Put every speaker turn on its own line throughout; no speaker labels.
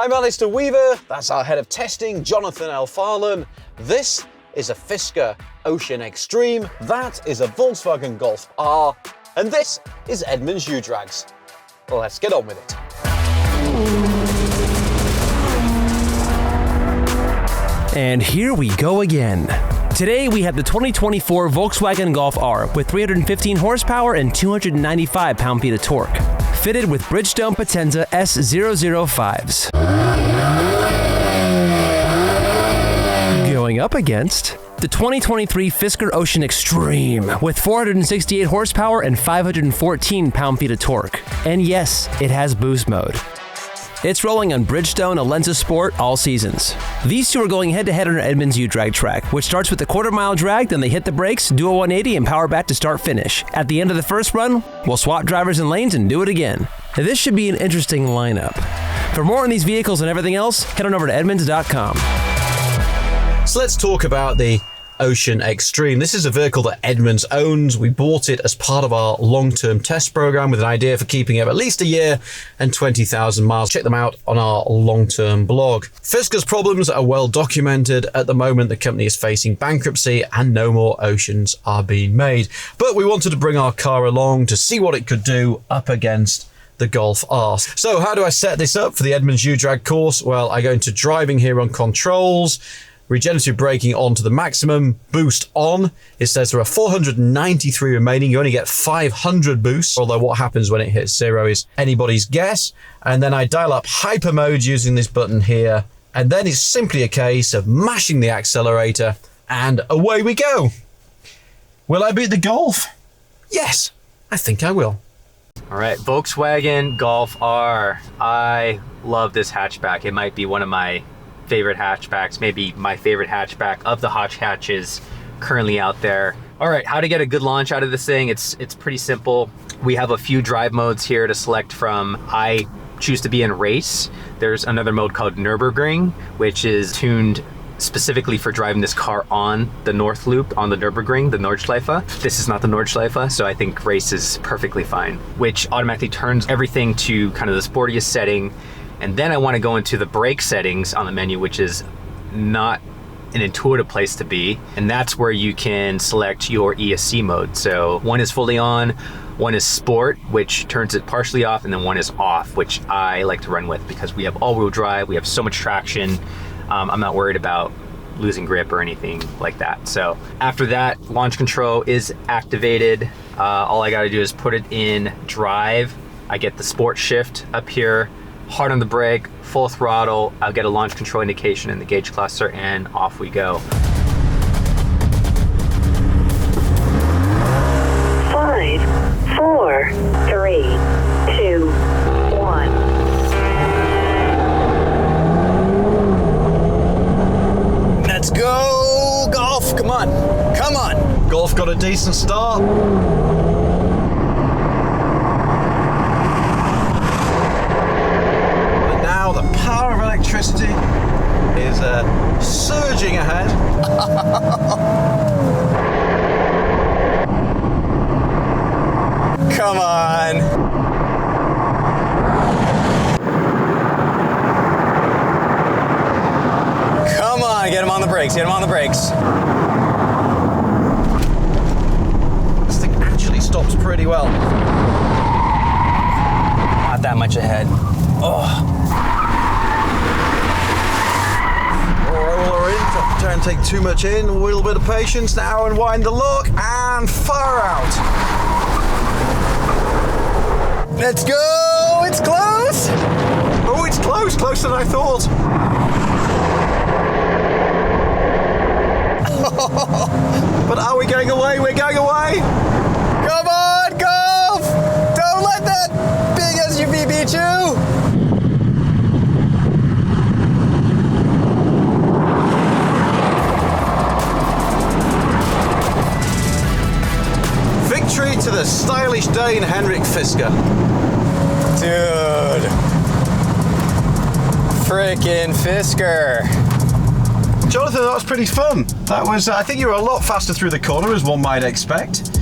I'm Alistair Weaver, that's our head of testing, Jonathan L. Farlan. This is a Fisker Ocean Extreme, that is a Volkswagen Golf R, and this is Edmunds U-Drags. Well, let's get on with it.
And here we go again. Today we have the 2024 Volkswagen Golf R with 315 horsepower and 295 pound-feet of torque, fitted with Bridgestone Potenza S005s. Going up against the 2023 Fisker Ocean Extreme with 468 horsepower and 514 pound-feet of torque. And yes, it has boost mode. It's rolling on Bridgestone Alenza Sport all seasons. These two are going head-to-head on our Edmunds U-Drag track, which starts with a quarter-mile drag, then they hit the brakes, do a 180, and power back to start-finish. At the end of the first run, we'll swap drivers and lanes and do it again. This should be an interesting lineup. For more on these vehicles and everything else, head on over to Edmunds.com.
So let's talk about the Ocean Extreme. This is a vehicle that Edmunds owns. We bought it as part of our long-term test program with an idea for keeping it at least a year and 20,000 miles. Check them out on our long-term blog. Fisker's problems are well documented. At the moment, the company is facing bankruptcy and no more Oceans are being made. But we wanted to bring our car along to see what it could do up against the Golf R. So how do I set this up for the Edmunds U-Drag course? Well, I go into driving here on controls, regenerative braking on to the maximum, boost on. It says there are 493 remaining. You only get 500 boosts, although what happens when it hits zero is anybody's guess. And then I dial up hyper mode using this button here. And then it's simply a case of mashing the accelerator and away we go. Will I beat the Golf? Yes, I think I will.
All right, Volkswagen Golf R. I love this hatchback. It might be one of my favorite hatchbacks, maybe my favorite hatchback of the hatches currently out there. All right, how to get a good launch out of this thing? It's pretty simple. We have a few drive modes here to select from. I choose to be in race. There's another mode called Nürburgring, which is tuned specifically for driving this car on the North Loop, on the Nürburgring, the Nordschleife. This is not the Nordschleife, so I think race is perfectly fine, which automatically turns everything to kind of the sportiest setting. And then I want to go into the brake settings on the menu, which is not an intuitive place to be. And that's where you can select your ESC mode. So one is fully on, one is sport, which turns it partially off, and then one is off, which I like to run with because we have all-wheel drive, we have so much traction. I'm not worried about losing grip or anything like that. So after that, launch control is activated. All I got to do is put it in drive. I get the sport shift up here, hard on the brake, full throttle. I'll get a launch control indication in the gauge cluster, and off we go.
5, 4, 3, 2, 1.
Let's go, Golf, come on, come on. Golf got a decent start. But now the power of electricity is surging ahead. Come on. Get him on the brakes, get him on the brakes. This thing actually stops pretty well. Not that much ahead. Oh. Roller in, try and take too much in, a little bit of patience now and wind the lock and far out. Let's go, it's close. Oh, it's close, closer than I thought. But are we going away? We're going away! Come on, Golf! Don't let that big SUV beat you! Victory to the stylish Dane Henrik Fisker. Dude. Frickin' Fisker. Jonathan, that was pretty fun. That was, I think you were a lot faster through the corner, as one might expect.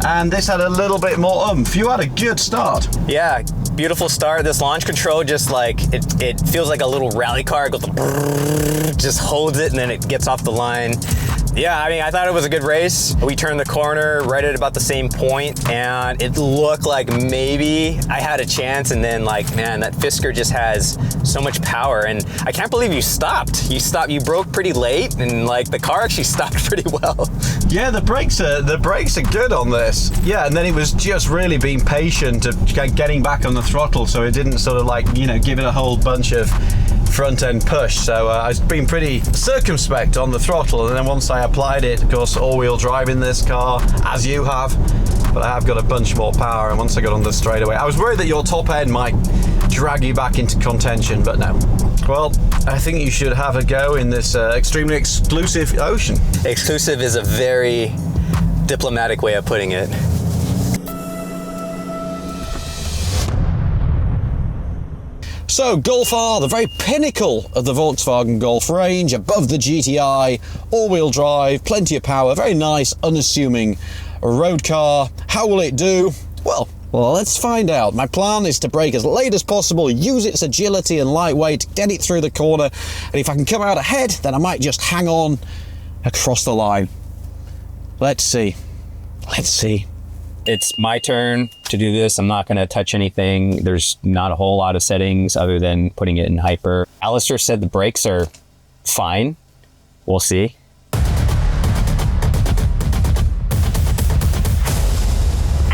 And this had a little bit more oomph. You had a good start.
Yeah, beautiful start. This launch control just like, it feels like a little rally car. It goes, just holds it and then it gets off the line. Yeah, I mean, I thought it was a good race. We turned the corner right at about the same point, and it looked like maybe I had a chance, and then like, man, that Fisker just has so much power, and I can't believe you stopped. You broke pretty late, and like the car actually stopped pretty well.
Yeah, the brakes are good on this. Yeah, and then it was just really being patient of getting back on the throttle, so it didn't sort of like, you know, give it a whole bunch of front end push. So I was being pretty circumspect on the throttle, and then once I applied it, of course, all-wheel drive in this car, as you have, but I have got a bunch more power, and once I got on the straightaway, I was worried that your top end might drag you back into contention, but no. Well, I think you should have a go in this extremely exclusive Ocean.
Exclusive is a very diplomatic way of putting it.
So, Golf R, the very pinnacle of the Volkswagen Golf range, above the GTI, all-wheel drive, plenty of power, very nice, unassuming road car. How will it do? Well, let's find out. My plan is to brake as late as possible, use its agility and lightweight, get it through the corner, and if I can come out ahead, then I might just hang on across the line. Let's see.
It's my turn to do this. I'm not going to touch anything. There's not a whole lot of settings other than putting it in hyper. Alistair said the brakes are fine. We'll see.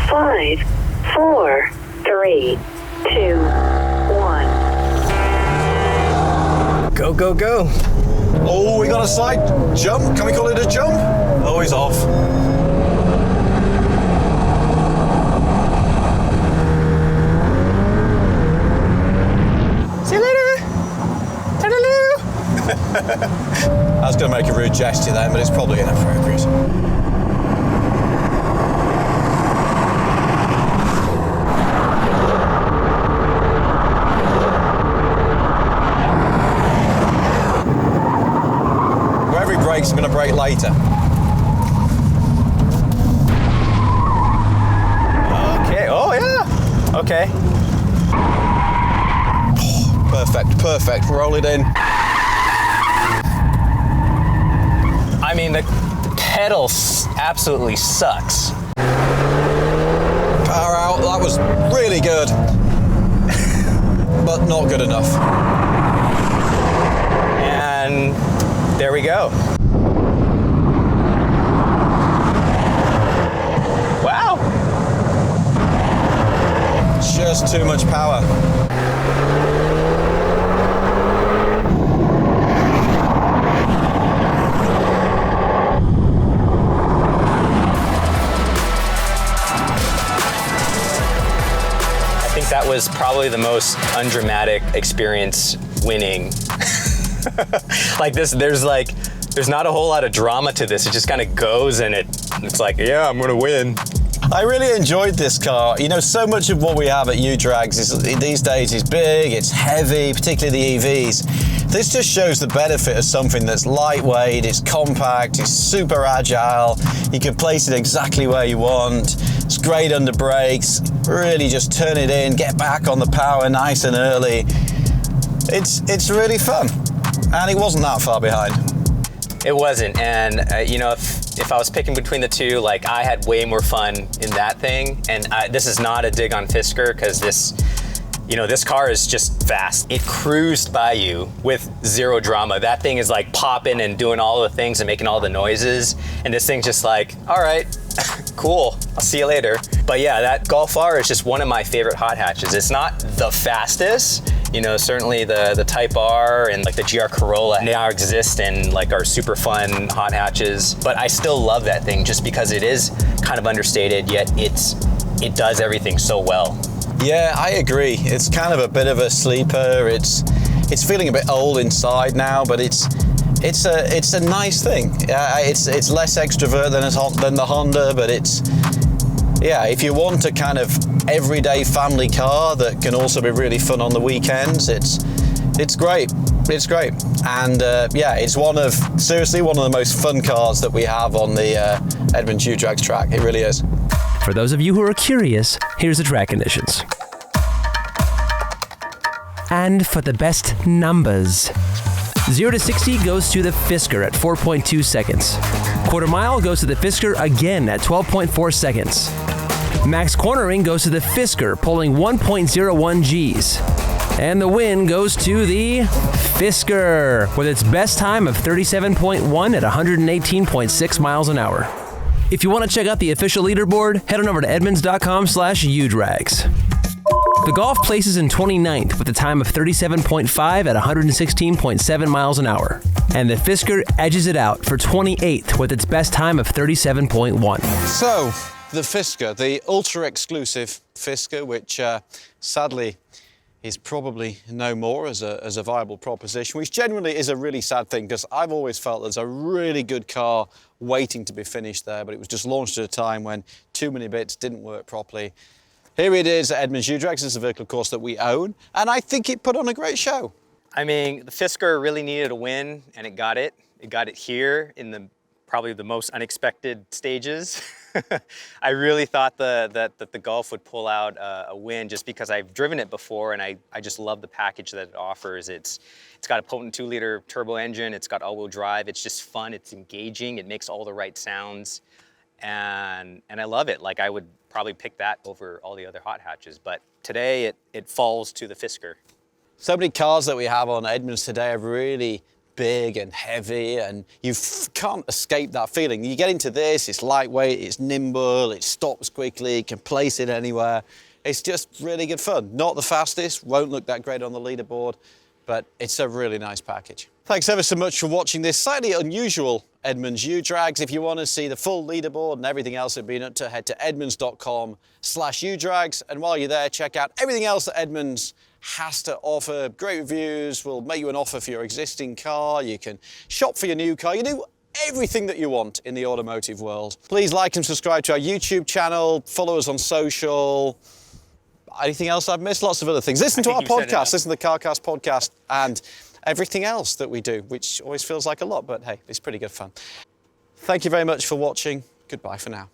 Five, four, three, two, one.
Go, go, go.
Oh, we got a side jump. Can we call it a jump? Oh, he's off.
See you later.
I was going to make a rude gesture then, but it's probably inappropriate. Wherever he brakes, I'm going to brake later.
Okay. Oh, yeah. Okay.
Perfect. Roll it in.
I mean, the pedal absolutely sucks.
Power out. That was really good. But not good enough.
And there we go. Wow.
Just too much power.
That was probably the most undramatic experience winning. Like this, there's not a whole lot of drama to this. It just kind of goes and it's like, yeah, I'm gonna win.
I really enjoyed this car. You know, so much of what we have at U-Drags these days is big, it's heavy, particularly the EVs. This just shows the benefit of something that's lightweight, it's compact, it's super agile, you can place it exactly where you want, it's great under brakes, really just turn it in, get back on the power nice and early. It's really fun, and it wasn't that far behind.
It wasn't, and you know, if I was picking between the two, like I had way more fun in that thing, and this is not a dig on Fisker, because this car is just fast. It cruised by you with zero drama. That thing is like popping and doing all the things and making all the noises, and this thing's just like, all right, cool, I'll see you later. But yeah, that Golf R is just one of my favorite hot hatches. It's not the fastest, you know, certainly the Type R and like the GR Corolla now exist and like are super fun hot hatches, but I still love that thing just because it is kind of understated, yet it does everything so well.
Yeah, I agree. It's kind of a bit of a sleeper. It's feeling a bit old inside now, but it's a nice thing. It's less extrovert than the Honda, but if you want a kind of everyday family car that can also be really fun on the weekends, it's great. It's great. And it's seriously one of the most fun cars that we have on the Edmunds U-Drags track. It really is.
For those of you who are curious, here's the track conditions. And for the best numbers. 0 to 60 goes to the Fisker at 4.2 seconds. Quarter mile goes to the Fisker again at 12.4 seconds. Max cornering goes to the Fisker, pulling 1.01 Gs. And the win goes to the Fisker, with its best time of 37.1 at 118.6 miles an hour. If you want to check out the official leaderboard, head on over to edmunds.com/U-Drags. The Golf places in 29th with a time of 37.5 at 116.7 miles an hour. And the Fisker edges it out for 28th with its best time of 37.1.
So, the Fisker, the ultra-exclusive Fisker, which sadly is probably no more as a viable proposition, which generally is a really sad thing, because I've always felt there's a really good car waiting to be finished there, but it was just launched at a time when too many bits didn't work properly. Here it is at Edmunds U-Drags. It's a vehicle, of course, that we own, and I think it put on a great show.
I mean, the Fisker really needed a win, and it got it. It got it here in probably the most unexpected stages. I really thought that the Golf would pull out a win, just because I've driven it before, and I just love the package that it offers. It's got a potent 2-liter turbo engine. It's got all-wheel drive. It's just fun. It's engaging. It makes all the right sounds, and I love it. Like, I would probably pick that over all the other hot hatches, but today it falls to the Fisker.
So many cars that we have on Edmunds today are really big and heavy, and you can't escape that feeling. You get into this, it's lightweight, it's nimble, it stops quickly, you can place it anywhere. It's just really good fun. Not the fastest, won't look that great on the leaderboard, but it's a really nice package. Thanks ever so much for watching this slightly unusual Edmunds U-Drags. If you want to see the full leaderboard and everything else that we've been up to, head to edmunds.com/U-Drags. And while you're there, check out everything else that Edmunds has to offer. Great reviews, we'll make you an offer for your existing car. You can shop for your new car. You do everything that you want in the automotive world. Please like and subscribe to our YouTube channel. Follow us on social. Anything else I've missed? Lots of other things. Listen to our podcast. Listen to the CarCast podcast and everything else that we do, which always feels like a lot, but hey, it's pretty good fun. Thank you very much for watching. Goodbye for now.